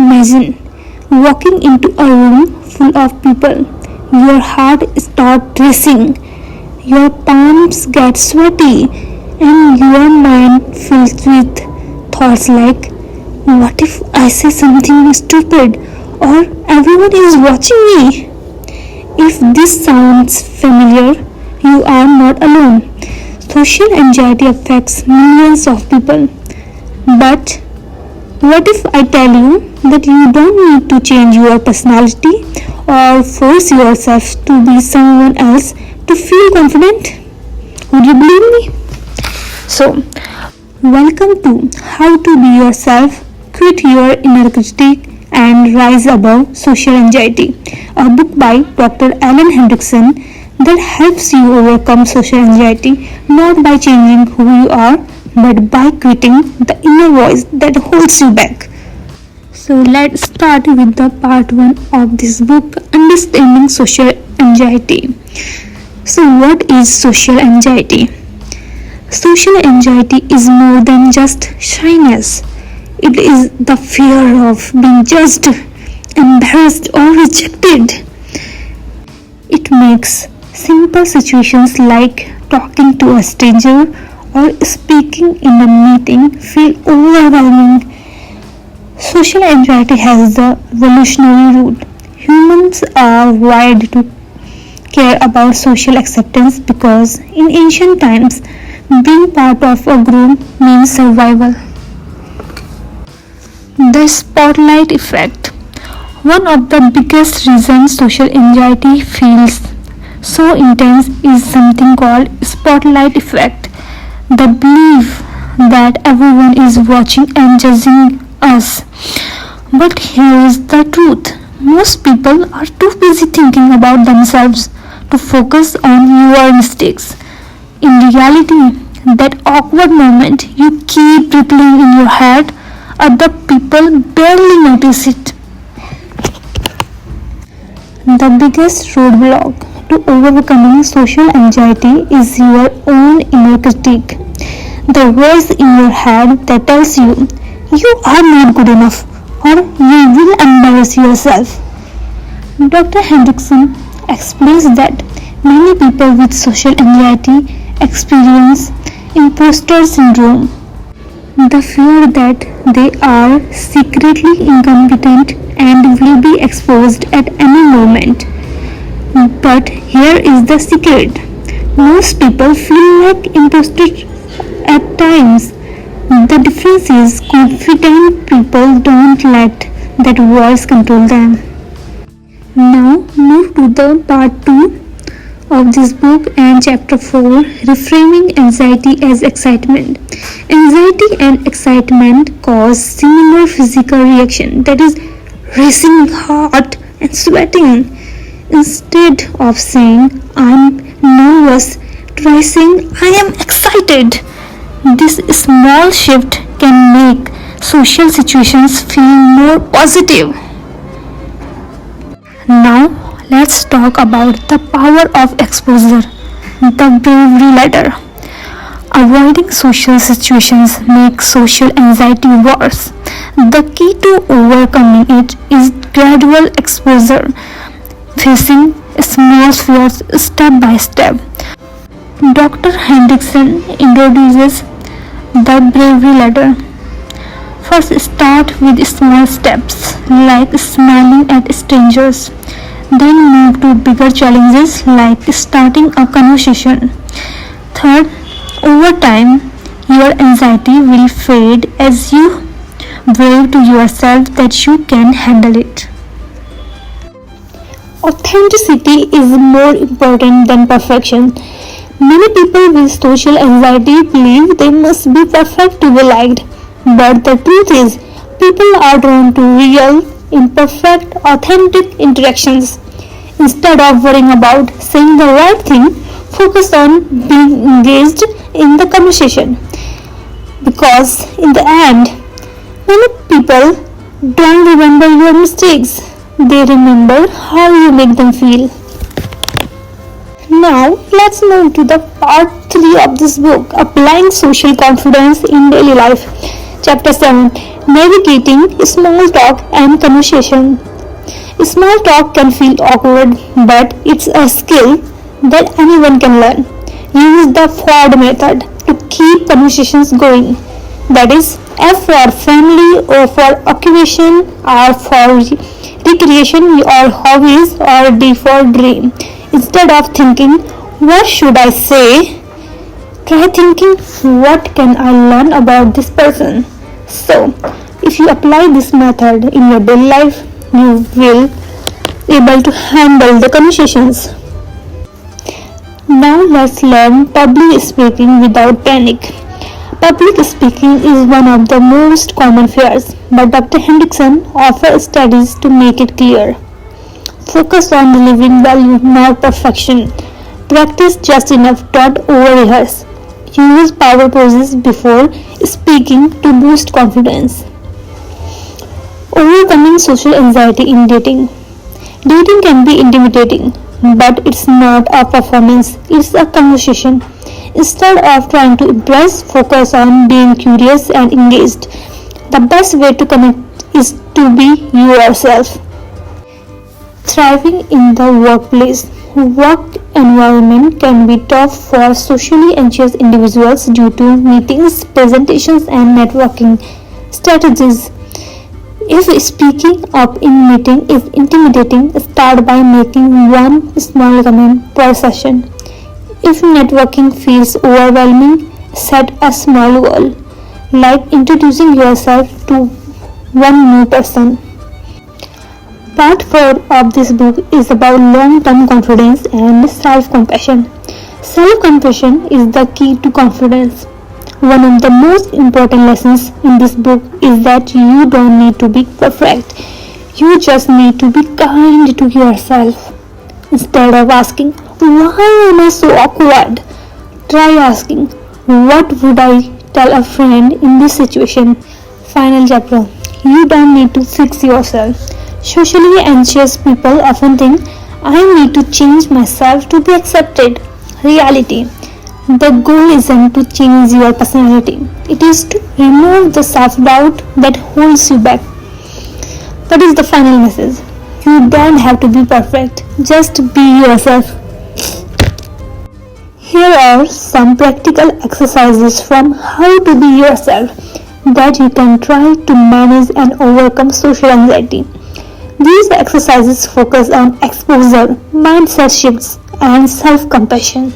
imagine walking into a room full of people. Your heart starts racing, your palms get sweaty, and your mind fills with thoughts like, what if I say something stupid or everyone is watching me? If this sounds familiar, you are not alone. Social anxiety affects millions of people. But what if I tell you that you don't need to change your personality or force yourself to be someone else to feel confident? Would you believe me? So, welcome to How to Be Yourself, Quit Your Inner Critic and Rise Above Social Anxiety, a book by Dr. Hendriksen that helps you overcome social anxiety not by changing who you are but by quitting the inner voice that holds you back. So let's start with the part 1 of this book, Understanding Social Anxiety. So what is social anxiety? Social anxiety is more than just shyness. It is the fear of being judged, embarrassed or rejected. It makes simple situations like talking to a stranger or speaking in a meeting feel overwhelming. Social anxiety has the evolutionary root. Humans are wired to care about social acceptance because in ancient times, being part of a group means survival. The spotlight effect. One of the biggest reasons social anxiety feels so intense is something called spotlight effect. The belief that everyone is watching and judging us. But here is the truth. Most people are too busy thinking about themselves to focus on your mistakes. In reality, that awkward moment you keep replaying in your head, other people barely notice it. The biggest roadblock to overcoming social anxiety is your own inner critic. The voice in your head that tells you are not good enough or you will embarrass yourself. Dr. Hendriksen explains that many people with social anxiety experience imposter syndrome. The fear that they are secretly incompetent and will be exposed at any moment. But here is the secret. Most people feel like imposters at times. The difference is confident people don't let that voice control them. Now move to the part 2 of this book and chapter 4, Reframing Anxiety as Excitement. Anxiety and excitement cause similar physical reaction, that is racing heart and sweating. Instead of saying I'm nervous, try saying I am excited. This small shift can make social situations feel more positive. Now let's talk about the power of exposure, the bravery ladder. Avoiding social situations makes social anxiety worse. The key to overcoming it is gradual exposure, facing small fears step by step. Dr. Hendriksen introduces the bravery ladder. First, start with small steps like smiling at strangers. Then move to bigger challenges like starting a conversation. Third, over time, your anxiety will fade as you prove to yourself that you can handle it. Authenticity is more important than perfection. Many people with social anxiety believe they must be perfect to be liked. But the truth is, people are drawn to real, imperfect, authentic interactions. Instead of worrying about saying the right thing, focus on being engaged in the conversation. Because in the end, many people don't remember your mistakes. They remember how you make them feel. Now, let's move to the part 3 of this book, Applying Social Confidence in Daily Life. Chapter 7. Navigating Small Talk and Conversation. Small talk can feel awkward, but it's a skill that anyone can learn. Use the Ford method to keep conversations going. That is, F for family, O for occupation, R for recreation or hobbies, or D for dream. Instead of thinking, what should I say? Try thinking, what can I learn about this person? So, if you apply this method in your daily life, you will able to handle the conversations. Now let's learn public speaking without panic. Public speaking is one of the most common fears, but Dr. Hendriksen offers studies to make it clear. Focus on delivering value, not perfection. Practice just enough, don't over-rehearse. Use power poses before speaking to boost confidence. Overcoming social anxiety in dating. Dating can be intimidating, but it's not a performance, it's a conversation. Instead of trying to impress, focus on being curious and engaged. The best way to connect is to be yourself. Thriving in the workplace. Work environment can be tough for socially anxious individuals due to meetings, presentations, and networking strategies. If speaking up in meeting is intimidating, start by making one small comment per session. If networking feels overwhelming, set a small goal, like introducing yourself to one new person. Part 4 of this book is about long-term confidence and self-compassion. Self-compassion is the key to confidence. One of the most important lessons in this book is that you don't need to be perfect. You just need to be kind to yourself. Instead of asking, why am I so awkward? Try asking, what would I tell a friend in this situation? Final chapter. You don't need to fix yourself. Socially anxious people often think, I need to change myself to be accepted. Reality. The goal isn't to change your personality. It is to remove the self-doubt that holds you back. That is the final message. You don't have to be perfect. Just be yourself. Here are some practical exercises from how to be yourself that you can try to manage and overcome social anxiety. These exercises focus on exposure, mindset shifts, and self-compassion.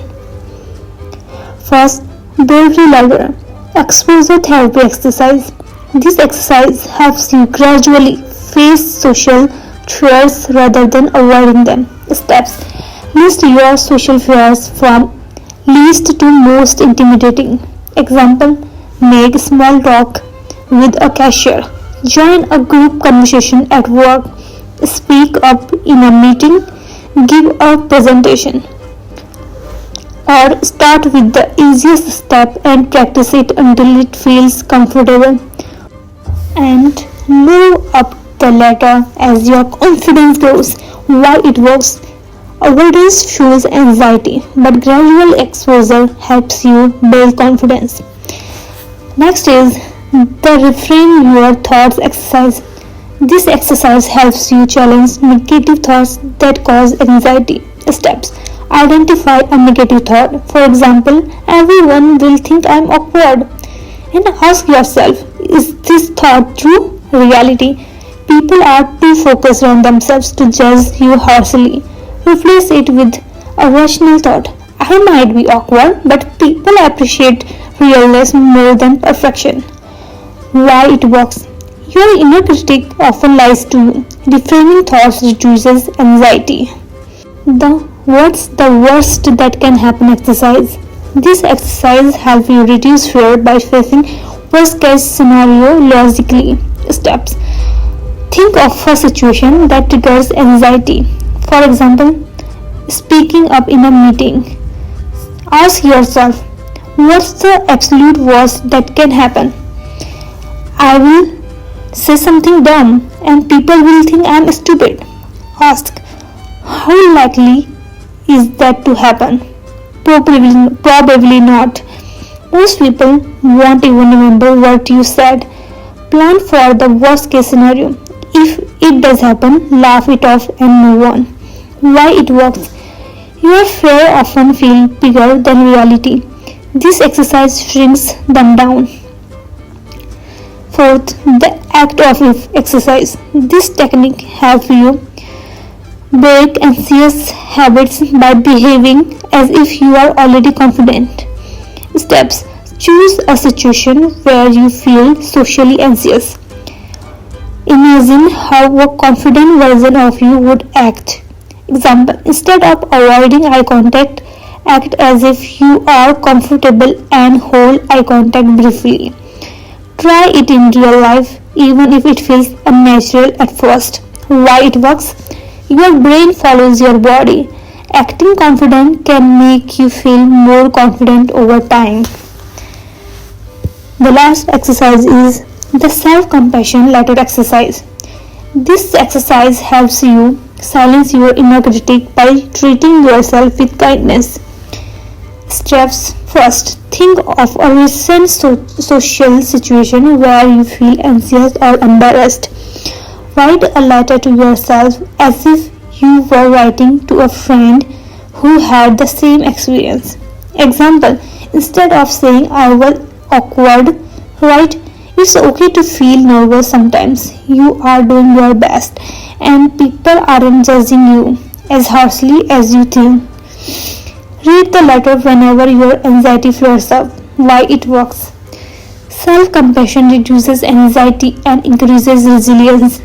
First, bravery ladder, exposure therapy exercise. This exercise helps you gradually face social threats rather than avoiding them. Steps. List your social fears from least to most intimidating. Example, make small talk with a cashier. Join a group conversation at work. Speak up in a meeting. Give a presentation. Or start with the easiest step and practice it until it feels comfortable. And move up the ladder as your confidence grows. Why it works? Avoidance fuels anxiety, but gradual exposure helps you build confidence. Next is the reframe your thoughts exercise. This exercise helps you challenge negative thoughts that cause anxiety. Steps. Identify a negative thought. For example, everyone will think I'm awkward. And ask yourself, is this thought true? Reality. People are too focused on themselves to judge you harshly. Replace it with a rational thought. I might be awkward, but people appreciate realness more than perfection. Why it works? Your inner critic often lies to you. Reframing thoughts reduces anxiety. The what's the worst that can happen exercise. This exercise helps you reduce fear by facing worst case scenario logically. Steps. Think of a situation that triggers anxiety. For example, speaking up in a meeting. Ask yourself, what's the absolute worst that can happen? I will say something dumb and people will think I'm stupid. Ask, how likely is that to happen? Probably not. Most people won't even remember what you said. Plan for the worst case scenario. If it does happen, laugh it off and move on. Why it works? Your fear often feels bigger than reality. This exercise shrinks them down. Fourth, the act of exercise. This technique helps you break anxious habits by behaving as if you are already confident. Steps: choose a situation where you feel socially anxious. Imagine how a confident version of you would act. Example: instead of avoiding eye contact, act as if you are comfortable and hold eye contact briefly. Try it in real life, even if it feels unnatural at first. Why it works? Your brain follows your body. Acting confident can make you feel more confident over time. The last exercise is the self-compassion letter exercise. This exercise helps you silence your inner critic by treating yourself with kindness. Steps: first, think of a recent social situation where you feel anxious or embarrassed. Write a letter to yourself as if you were writing to a friend who had the same experience. Example: instead of saying I was awkward, write it's okay to feel nervous sometimes. You are doing your best and people aren't judging you as harshly as you think. Read the letter whenever your anxiety flares up. Why it works? Self-compassion reduces anxiety and increases resilience.